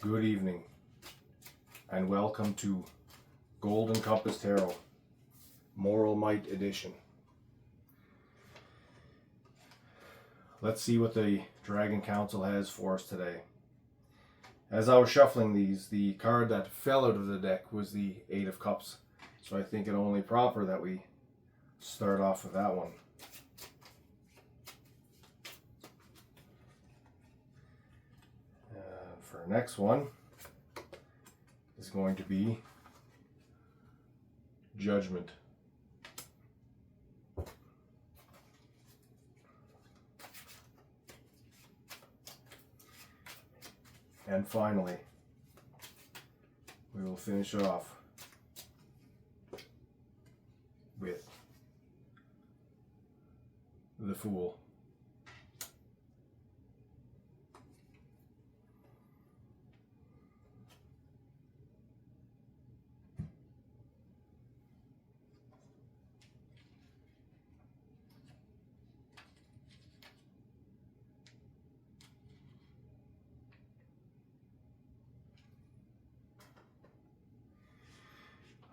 Good evening, and welcome to Golden Compass Tarot, Moral Might Edition. Let's see what the Dragon Council has for us today. As I was shuffling these, the card that fell out of the deck was the Eight of Cups, so I think it only proper that we start off with that one. For our next one is going to be Judgment. And finally, we will finish off with the Fool.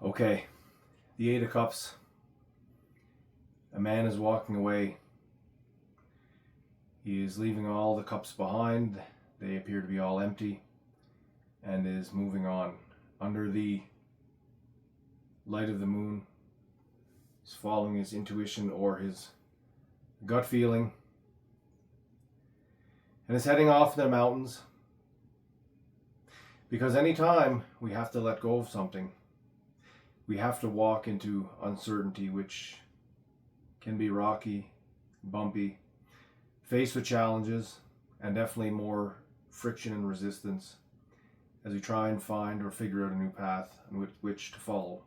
Okay, the Eight of Cups. A man is walking away. He is leaving all the cups behind. They appear to be all empty, and is moving on under the light of the moon. He's following his intuition or his gut feeling, and is heading off in the mountains, because anytime we have to let go of something, we have to walk into uncertainty, which can be rocky, bumpy, faced with challenges, and definitely more friction and resistance as we try and find or figure out a new path in which to follow.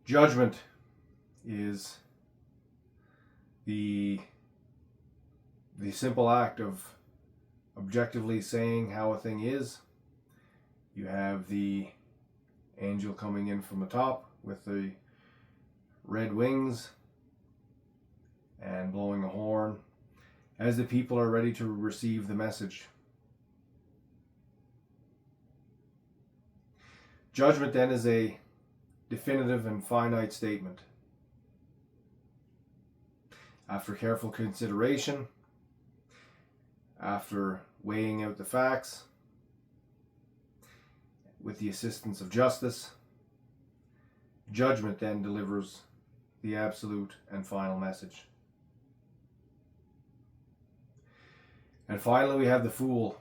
Judgment is the simple act of objectively saying how a thing is. You have the angel coming in from the top with the red wings and blowing a horn as the people are ready to receive the message. Judgment then is a definitive and finite statement. After careful consideration, after weighing out the facts, with the assistance of justice, judgment then delivers the absolute and final message. And finally, we have the Fool.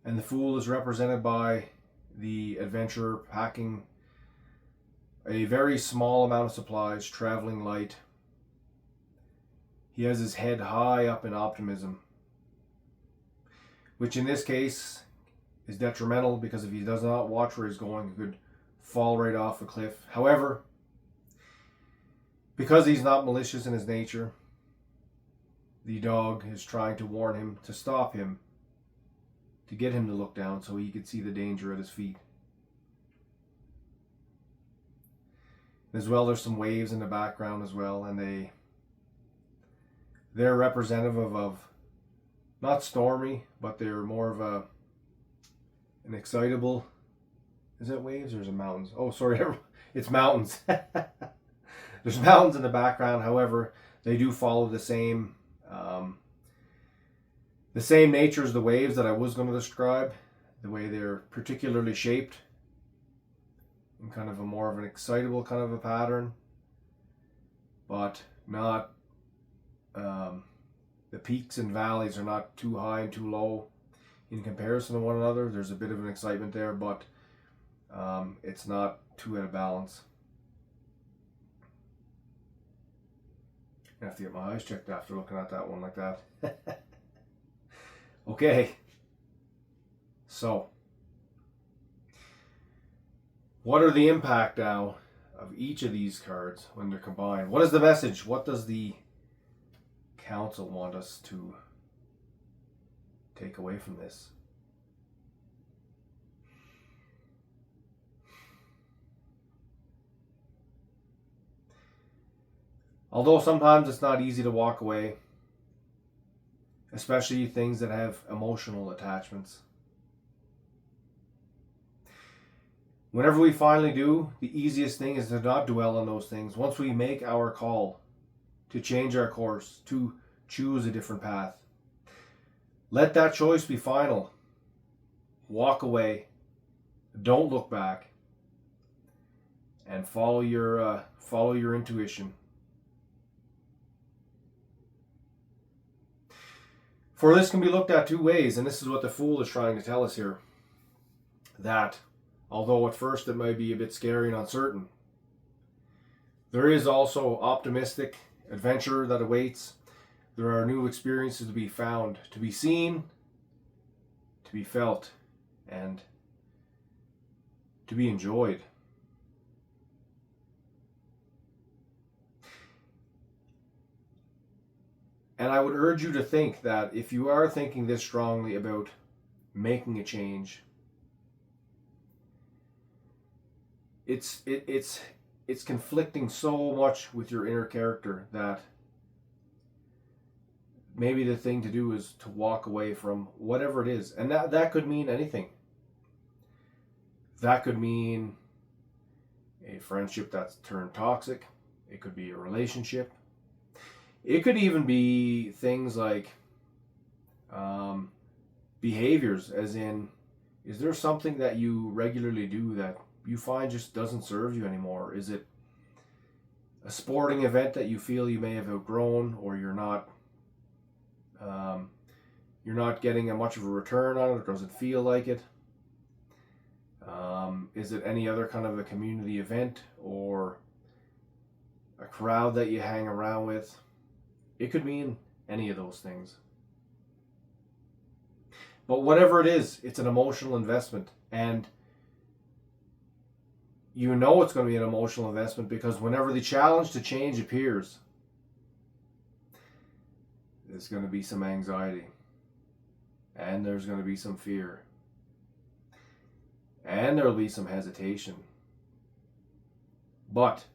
And the Fool is represented by the adventurer packing a very small amount of supplies, traveling light. He has his head high up in optimism, which in this case is detrimental, because if he does not watch where he's going, he could fall right off a cliff. However, because he's not malicious in his nature, the dog is trying to warn him, to stop him, to get him to look down so he could see the danger at his feet. As well, there's some waves in the background as well, and they're representative of not stormy, but they're more of an excitable. Is it waves or is it mountains? Oh, sorry, it's mountains. There's mountains in the background. However, they do follow the same nature as the waves that I was going to describe. The way they're particularly shaped in kind of a more of an excitable kind of a pattern, but not the peaks and valleys are not too high and too low in comparison to one another. There's a bit of an excitement there, but it's not too out of balance. I have to get my eyes checked after looking at that one like that. Okay, so what are the impact now of each of these cards when they're combined? What is the message? What does the council want us to take away from this? Although sometimes it's not easy to walk away, especially things that have emotional attachments. Whenever we finally do, the easiest thing is to not dwell on those things. Once we make our call to change our course, to choose a different path, let that choice be final. Walk away. Don't look back. And follow your intuition. For this can be looked at two ways, and this is what the Fool is trying to tell us here. That, although at first it might be a bit scary and uncertain, there is also optimistic adventure that awaits. There are new experiences to be found, to be seen, to be felt, and to be enjoyed. And I would urge you to think that if you are thinking this strongly about making a change, it's conflicting so much with your inner character that maybe the thing to do is to walk away from whatever it is. And that could mean anything. That could mean a friendship that's turned toxic. It could be a relationship. It could even be things like behaviors, as in, is there something that you regularly do that you find just doesn't serve you anymore? Is it a sporting event that you feel you may have outgrown, or you're not getting much of a return on it, or doesn't feel like it? Is it any other kind of a community event or a crowd that you hang around with? It could mean any of those things. But whatever it is, it's an emotional investment. And you know it's going to be an emotional investment because whenever the challenge to change appears, there's going to be some anxiety. And there's going to be some fear. And there will be some hesitation. But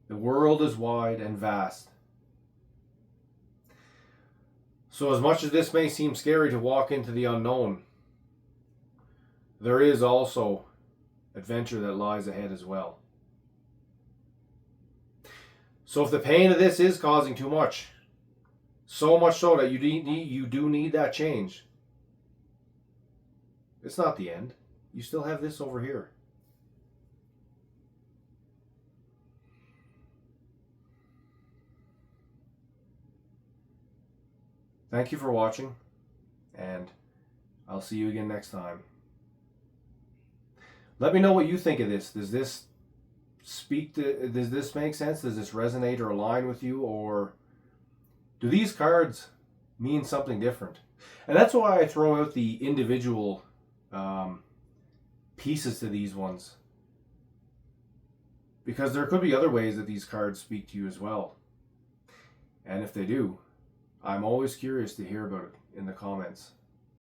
the world is wide and vast. So as much as this may seem scary to walk into the unknown, there is also adventure that lies ahead as well. So if the pain of this is causing too much, so much so that you do need that change, it's not the end. You still have this over here. Thank you for watching, and I'll see you again next time. Let me know what you think of this. Does this make sense? Does this resonate or align with you? Or do these cards mean something different? And that's why I throw out the individual pieces to these ones. Because there could be other ways that these cards speak to you as well. And if they do, I'm always curious to hear about it in the comments.